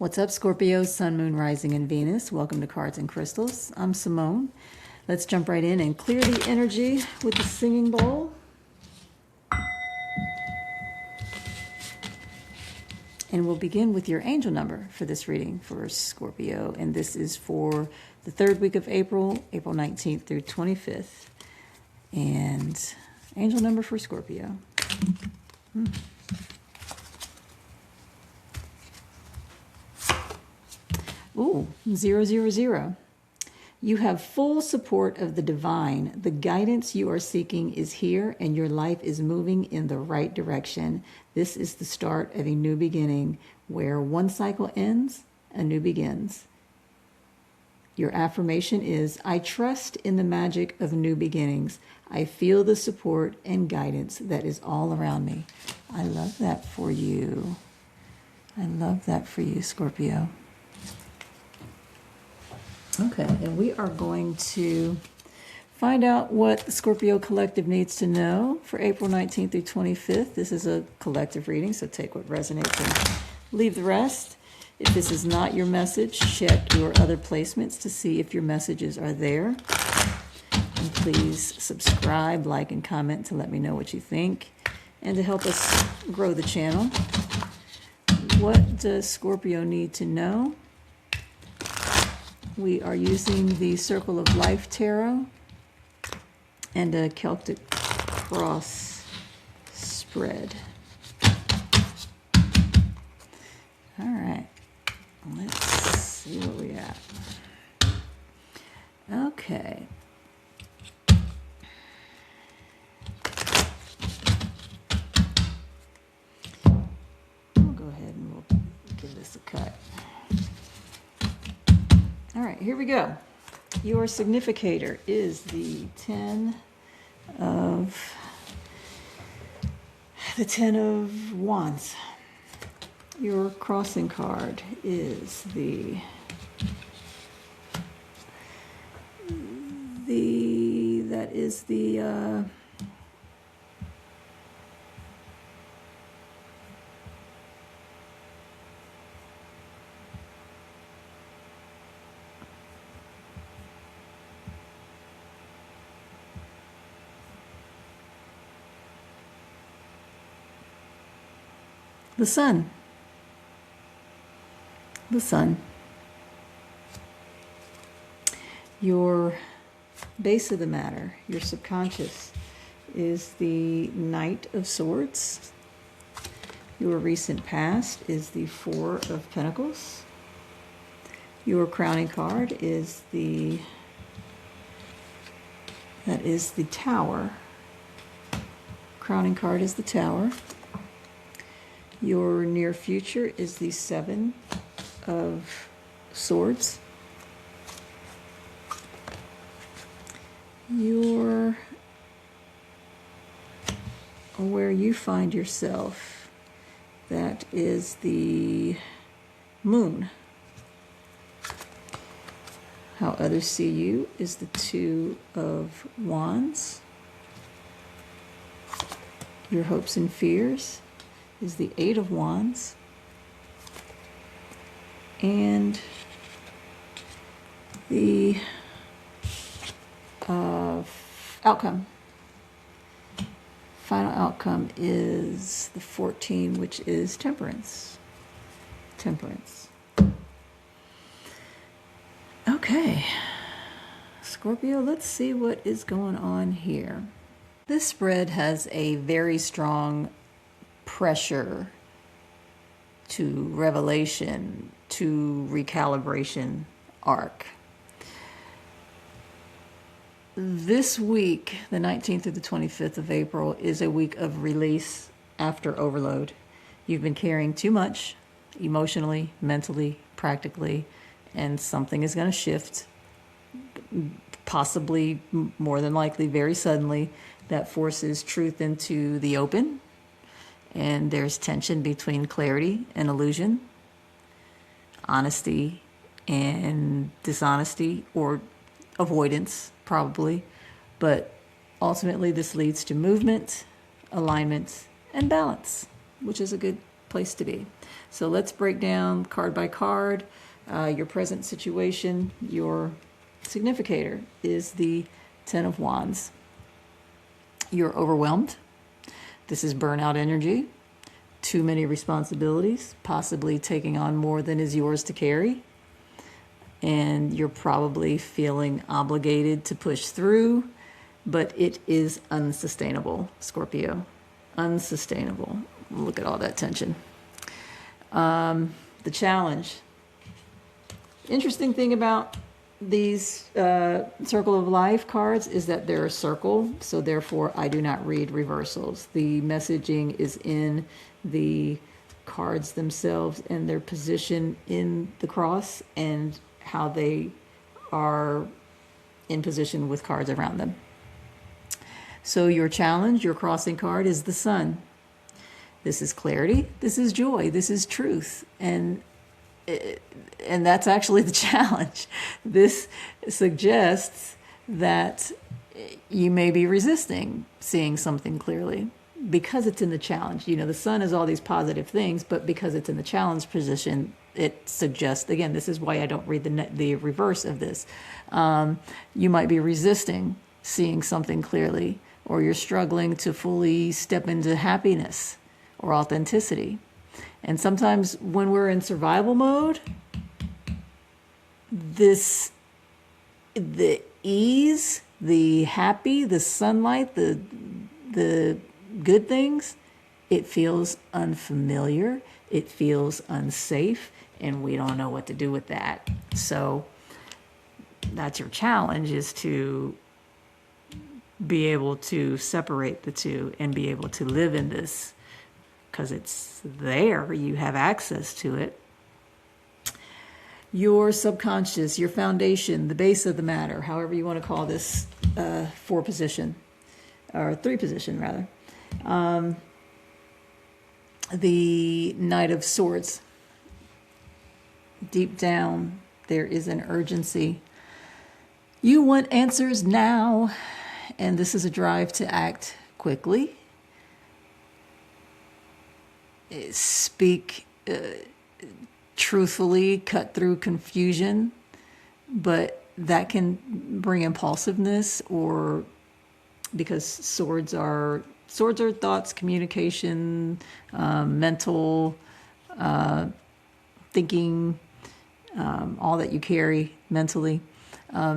What's up, Scorpio, Sun, Moon, Rising, and Venus? Welcome to Cards and Crystals. I'm Simone. Let's jump right in and clear the energy with the singing bowl. And we'll begin with your angel number for this reading for Scorpio. And this is for the third week of April, April 19th through 25th. And angel number for Scorpio. Ooh, 000. You have full support of the divine. The guidance you are seeking is here, and your life is moving in the right direction. This is the start of a new beginning. Where one cycle ends, a new begins. Your affirmation is, I trust in the magic of new beginnings. I feel the support and guidance that is all around me. I love that for you. I love that for you, Scorpio. Okay, and we are going to find out what the Scorpio Collective needs to know for April 19th through 25th. This is a collective reading, so take what resonates and leave the rest. If this is not your message, check your other placements to see if your messages are there. And please subscribe, like, and comment to let me know what you think and to help us grow the channel. What does Scorpio need to know? We are using the Circle of Life Tarot and a Celtic cross spread. All right, let's see what we got. Okay. We'll go ahead and we'll give this a cut. All right, here we go. Your significator is the 10 of Wands. Your crossing card is the Sun. The Sun. Your base of the matter, your subconscious, is the Knight of Swords. Your recent past is the Four of Pentacles. Your crowning card is the Tower. Crowning card is the Tower. Your near future is the Seven of Swords. Where you find yourself, that is the Moon. How others see you is the Two of Wands. Your hopes and fears is the Eight of Wands. And the outcome. Final outcome is the 14, which is Temperance. Temperance. Okay. Scorpio, let's see what is going on here. This spread has a very strong pressure to revelation, to recalibration arc. This week, the 19th through the 25th of April, is a week of release after overload. You've been carrying too much emotionally, mentally, practically, and something is going to shift, possibly, more than likely, very suddenly, that forces truth into the open. And there's tension between clarity and illusion, honesty and dishonesty, or avoidance, probably. But ultimately, this leads to movement, alignment, and balance, which is a good place to be. So let's break down card by card. Your present situation, your significator is the Ten of Wands. You're overwhelmed. This is burnout energy. Too many responsibilities, possibly taking on more than is yours to carry. And you're probably feeling obligated to push through, but it is unsustainable, Scorpio. Unsustainable. Look at all that tension. The challenge. Interesting thing about these Circle of Life cards is that they're a circle, so therefore I do not read reversals. The messaging is in the cards themselves and their position in the cross and how they are in position with cards around them. So your challenge, your crossing card is the Sun. This is clarity, this is joy, this is truth, and that's actually the challenge. This suggests that you may be resisting seeing something clearly because it's in the challenge. You know, the Sun is all these positive things, but because it's in the challenge position, it suggests, again, this is why I don't read the reverse of this. You might be resisting seeing something clearly, or you're struggling to fully step into happiness or authenticity. And sometimes when we're in survival mode, the ease, the happy, the sunlight, the good things, it feels unfamiliar, it feels unsafe, and we don't know what to do with that. So that's your challenge, is to be able to separate the two and be able to live in this, because it's there, you have access to it. Your subconscious, your foundation, the base of the matter, however you want to call this 4 position, or 3 position rather. The Knight of Swords. Deep down, there is an urgency. You want answers now, and this is a drive to act quickly. Speak truthfully, cut through confusion, but that can bring impulsiveness, or because swords are thoughts, communication, mental thinking, all that you carry mentally.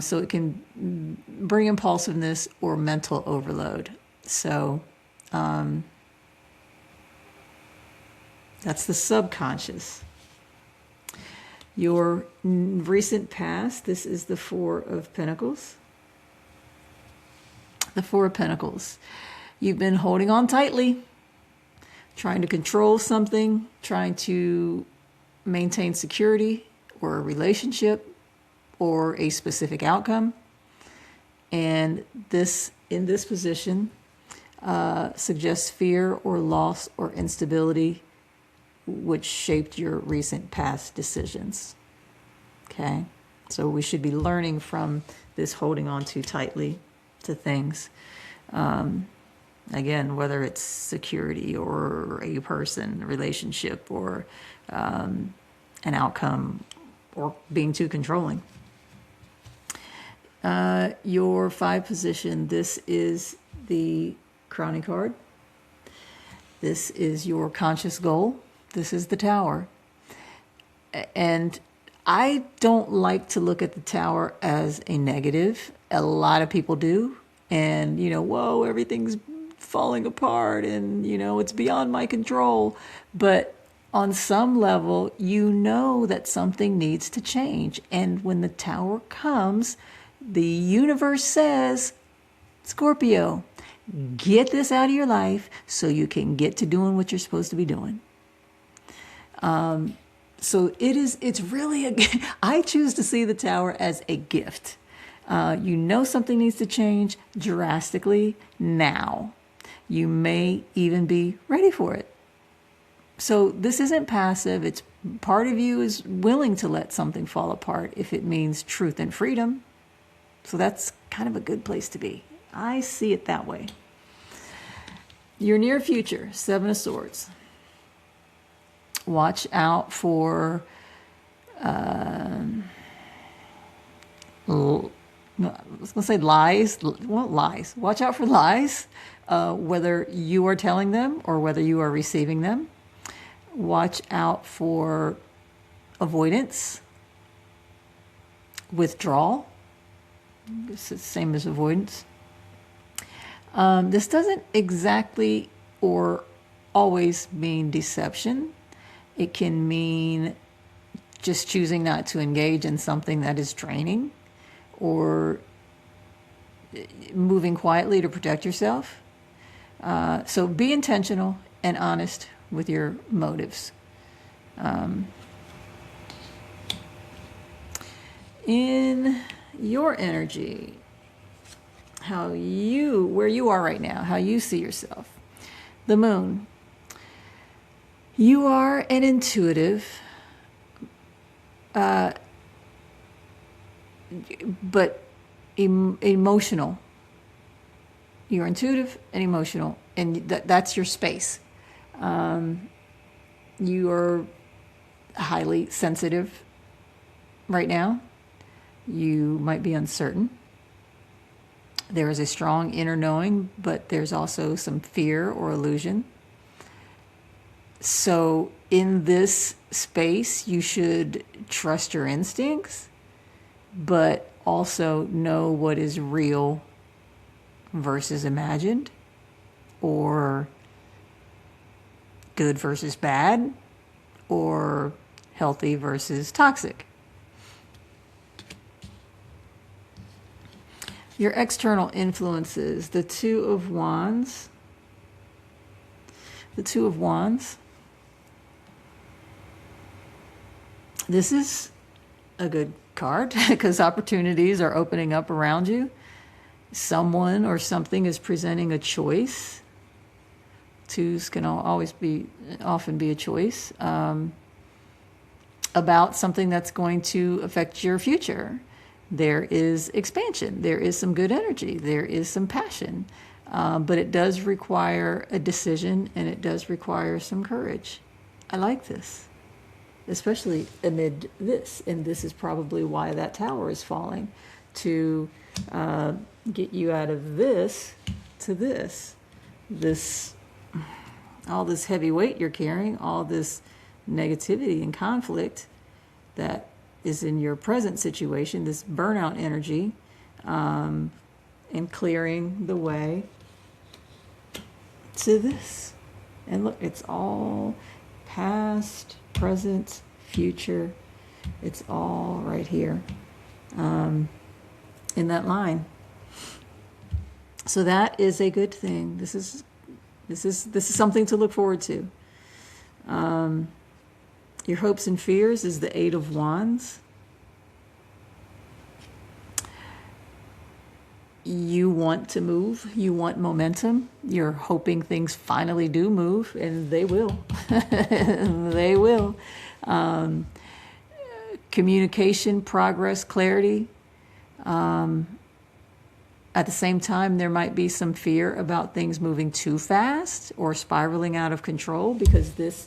So it can bring impulsiveness or mental overload. So that's the subconscious. Your recent past, this is the 4 of Pentacles. The 4 of Pentacles. You've been holding on tightly, trying to control something, trying to maintain security or a relationship or a specific outcome. And this, in this position, suggests fear or loss or instability, which shaped your recent past decisions. Okay? So we should be learning from this holding on too tightly to things. Again, whether it's security or a person, a relationship, or an outcome, or being too controlling. Your 5 position, this is the crowning card. This is your conscious goal. This is the Tower. And I don't like to look at the Tower as a negative. A lot of people do. And, whoa, everything's falling apart and, it's beyond my control. But on some level, you know that something needs to change. And when the Tower comes, the universe says, Scorpio, get this out of your life so you can get to doing what you're supposed to be doing. So it's really I choose to see the Tower as a gift. Something needs to change drastically now. You may even be ready for it. So this isn't passive. It's part of you is willing to let something fall apart if it means truth and freedom. So that's kind of a good place to be. I see it that way. Your near future, 7 of Swords. Watch out for I was going to say lies. Well, lies. Watch out for lies, whether you are telling them or whether you are receiving them. Watch out for avoidance, withdrawal. It's the same as avoidance. This doesn't exactly or always mean deception. It can mean just choosing not to engage in something that is draining, or moving quietly to protect yourself. So be intentional and honest with your motives. In your energy, where you are right now, how you see yourself. The moon. You are an intuitive, but emotional. You're intuitive and emotional, and that's your space. You are highly sensitive right now. You might be uncertain. There is a strong inner knowing, but there's also some fear or illusion. So in this space, you should trust your instincts, but also know what is real versus imagined, or good versus bad, or healthy versus toxic. Your external influences, the Two of Wands. The Two of Wands. This is a good card because opportunities are opening up around you. Someone or something is presenting a choice. Twos can often be a choice about something that's going to affect your future. There is expansion. There is some good energy. There is some passion. But it does require a decision, and it does require some courage. I like this, especially amid this. And this is probably why that tower is falling, to get you out of this to this. All this heavy weight you're carrying, all this negativity and conflict that is in your present situation, this burnout energy, and clearing the way to this. And look, it's all past, present, future. It's all right here in that line. So that is a good thing. This is something to look forward to. Your hopes and fears is the Eight of Wands. You want to move. You want momentum. You're hoping things finally do move, and they will. They will. Communication, progress, clarity. At the same time, there might be some fear about things moving too fast or spiraling out of control, because this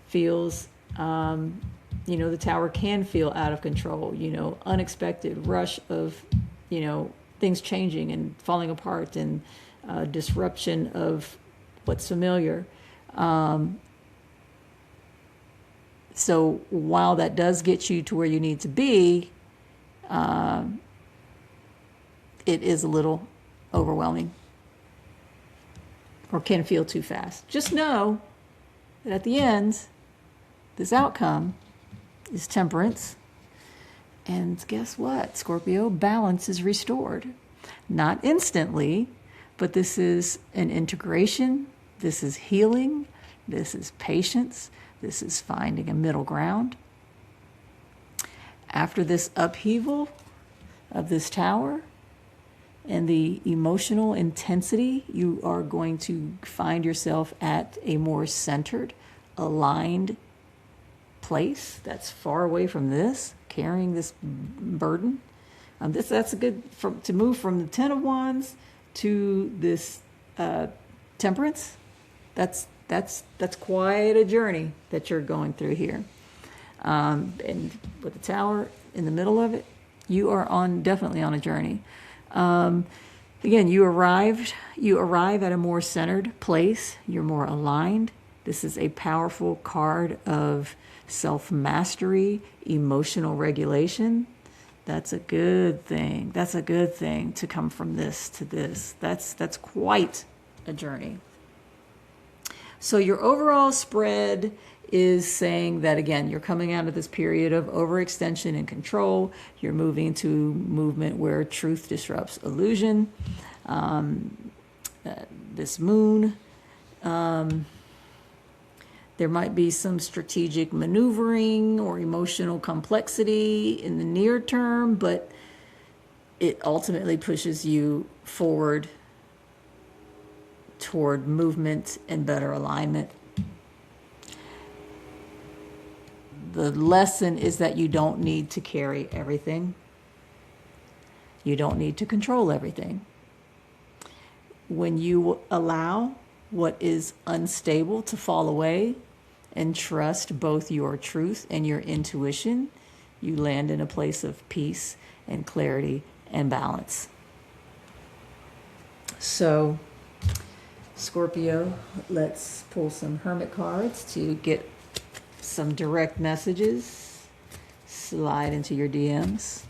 feels, the tower can feel out of control, unexpected rush of, things changing and falling apart, and disruption of what's familiar. So while that does get you to where you need to be, it is a little overwhelming, or can feel too fast. Just know that at the end, this outcome is temperance. And guess what, Scorpio? Balance is restored. Not instantly, but this is an integration. This is healing. This is patience. This is finding a middle ground. After this upheaval of this tower and the emotional intensity, you are going to find yourself at a more centered, aligned place that's far away from this, carrying this burden. That's a good to move from the Ten of Wands to this temperance. That's That's quite a journey that you're going through here. And with the Tower in the middle of it, you are definitely on a journey. Again, you arrive at a more centered place. You're more aligned. This is a powerful card of self-mastery, emotional regulation. That's a good thing. That's a good thing to come from this to this. That's quite a journey. So your overall spread is saying that, again, you're coming out of this period of overextension and control. You're moving to movement where truth disrupts illusion. This moon, there might be some strategic maneuvering or emotional complexity in the near term, but it ultimately pushes you forward toward movement and better alignment. The lesson is that you don't need to carry everything. You don't need to control everything. When you allow what is unstable to fall away and trust both your truth and your intuition, you land in a place of peace and clarity and balance. So, Scorpio, let's pull some Hermit cards to get some direct messages. Slide into your DMs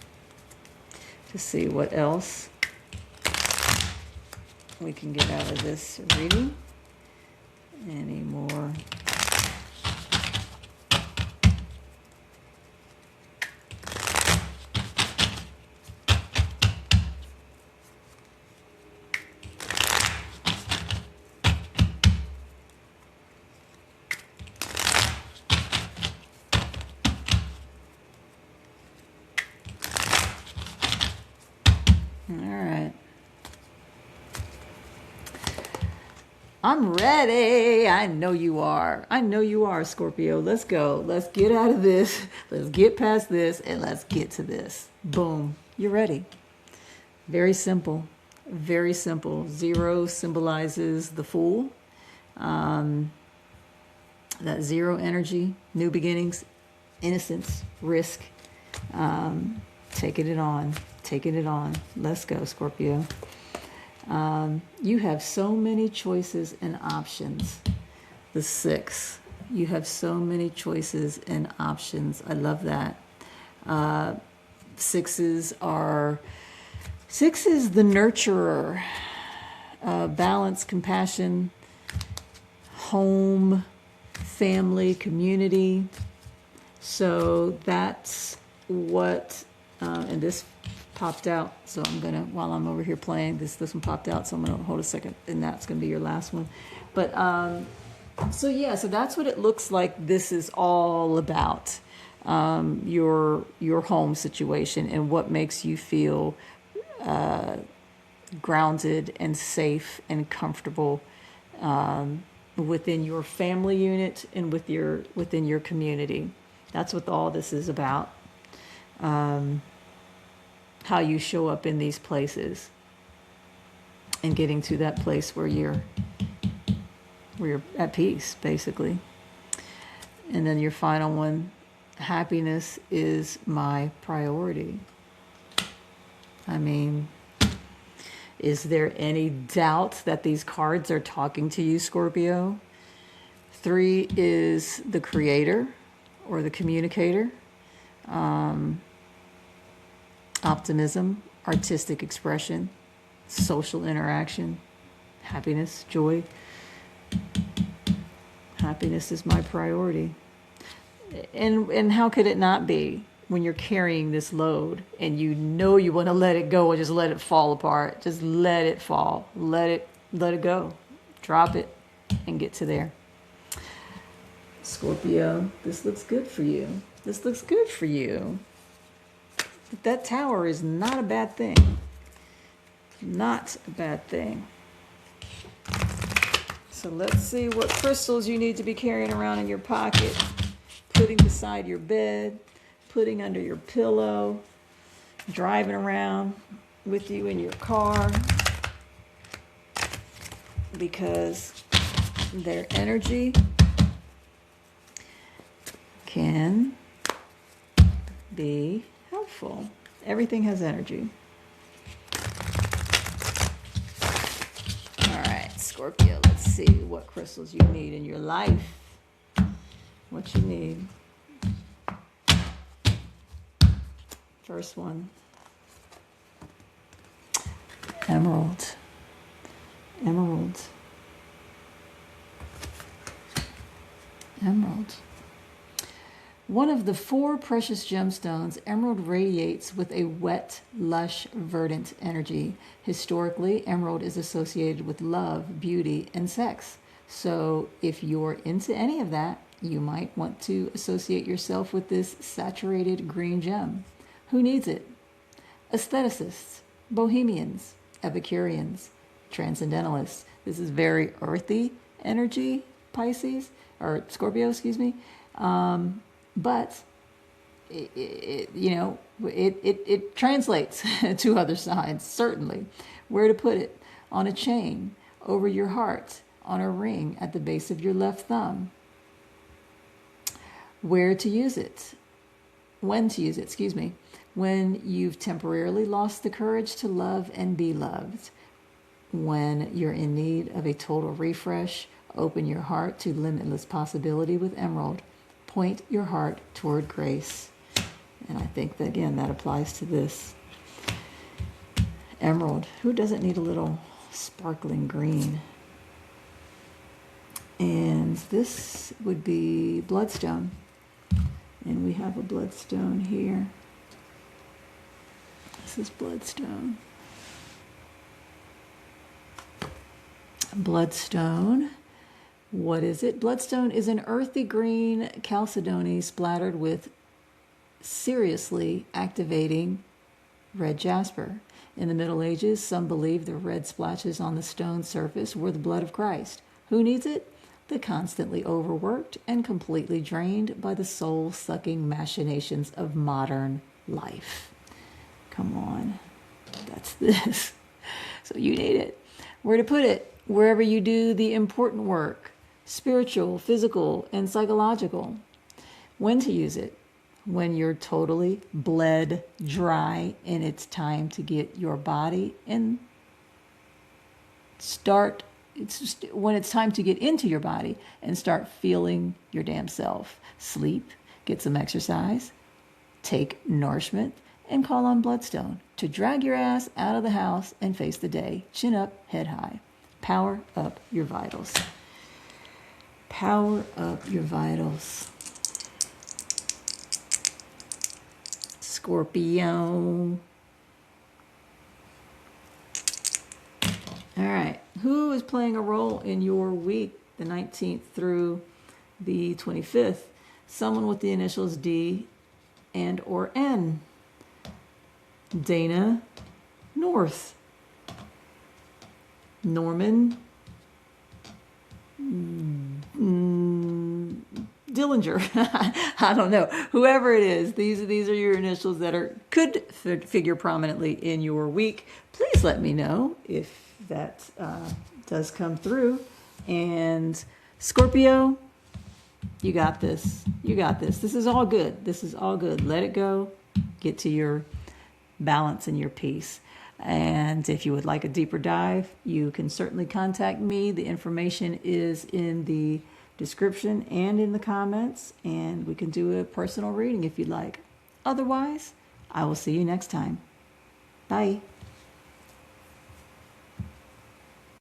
to see what else we can get out of this reading. Any more? I'm ready. I know you are. I know you are, Scorpio. Let's go. Let's get out of this. Let's get past this and let's get to this. Boom. You're ready. Very simple. Very simple. 0 symbolizes the Fool. That 0 energy, new beginnings, innocence, risk. Taking it on. Taking it on. Let's go, Scorpio. You have so many choices and options. The 6. You have so many choices and options. I love that. 6 is the nurturer. Balance, compassion, home, family, community. So that's what, and this popped out, so I'm gonna, while I'm over here playing, this one popped out, so I'm gonna hold a second, and that's gonna be your last one. But so yeah, so that's what it looks like this is all about. Your home situation and what makes you feel grounded and safe and comfortable within your family unit and within your community. That's what all this is about. How you show up in these places and getting to that place where you're at peace, basically. And then your final one, happiness is my priority. I mean, is there any doubt that these cards are talking to you, Scorpio? 3 is the creator or the communicator. Optimism, artistic expression, social interaction, happiness, joy. Happiness is my priority. And how could it not be when you're carrying this load and you know you want to let it go or just let it fall apart? Just let it fall. Let it go. Drop it and get to there. Scorpio, this looks good for you. This looks good for you. That Tower is not a bad thing. Not a bad thing. So let's see what crystals you need to be carrying around in your pocket, putting beside your bed, putting under your pillow, driving around with you in your car, because their energy can be helpful. Everything has energy. All right, Scorpio, let's see what crystals you need in your life. What you need. First one. Emerald. Emerald. Emerald. One of the 4 precious gemstones, emerald radiates with a wet, lush, verdant energy. Historically, emerald is associated with love, beauty, and sex. So if you're into any of that, you might want to associate yourself with this saturated green gem. Who needs it? Aestheticists, bohemians, Epicureans, transcendentalists. This is very earthy energy, Pisces, or Scorpio, excuse me. But it translates to other signs, certainly. Where to put it? On a chain, over your heart, on a ring at the base of your left thumb. Where to use it? When to use it, excuse me. When you've temporarily lost the courage to love and be loved. When you're in need of a total refresh, open your heart to limitless possibility with emerald. Point your heart toward grace. And I think that, again, that applies to this. Emerald. Who doesn't need a little sparkling green? And this would be bloodstone. And we have a bloodstone here. This is bloodstone. Bloodstone. What is it? Bloodstone is an earthy green chalcedony splattered with seriously activating red jasper. In the Middle Ages, some believe the red splashes on the stone surface were the blood of Christ. Who needs it? The constantly overworked and completely drained by the soul-sucking machinations of modern life. Come on. That's this. So you need it. Where to put it? Wherever you do the important work. Spiritual, physical, and psychological. When to use it? When you're totally bled dry and it's time to get your body in. When it's time to get into your body and start feeling your damn self. Sleep, get some exercise, take nourishment, and call on bloodstone to drag your ass out of the house and face the day. Chin up, head high. Power up your vitals. Power up your vitals. Scorpio. All right. Who is playing a role in your week, the 19th through the 25th? Someone with the initials D and or N. Dana North. Norman Dillinger. I don't know. Whoever it is, these are your initials that could figure prominently in your week. Please let me know if that does come through. And Scorpio, you got this. You got this. This is all good. This is all good. Let it go. Get to your balance and your peace. And if you would like a deeper dive, you can certainly contact me. The information is in the description and in the comments, and we can do a personal reading if you'd like. Otherwise, I will see you next time. Bye.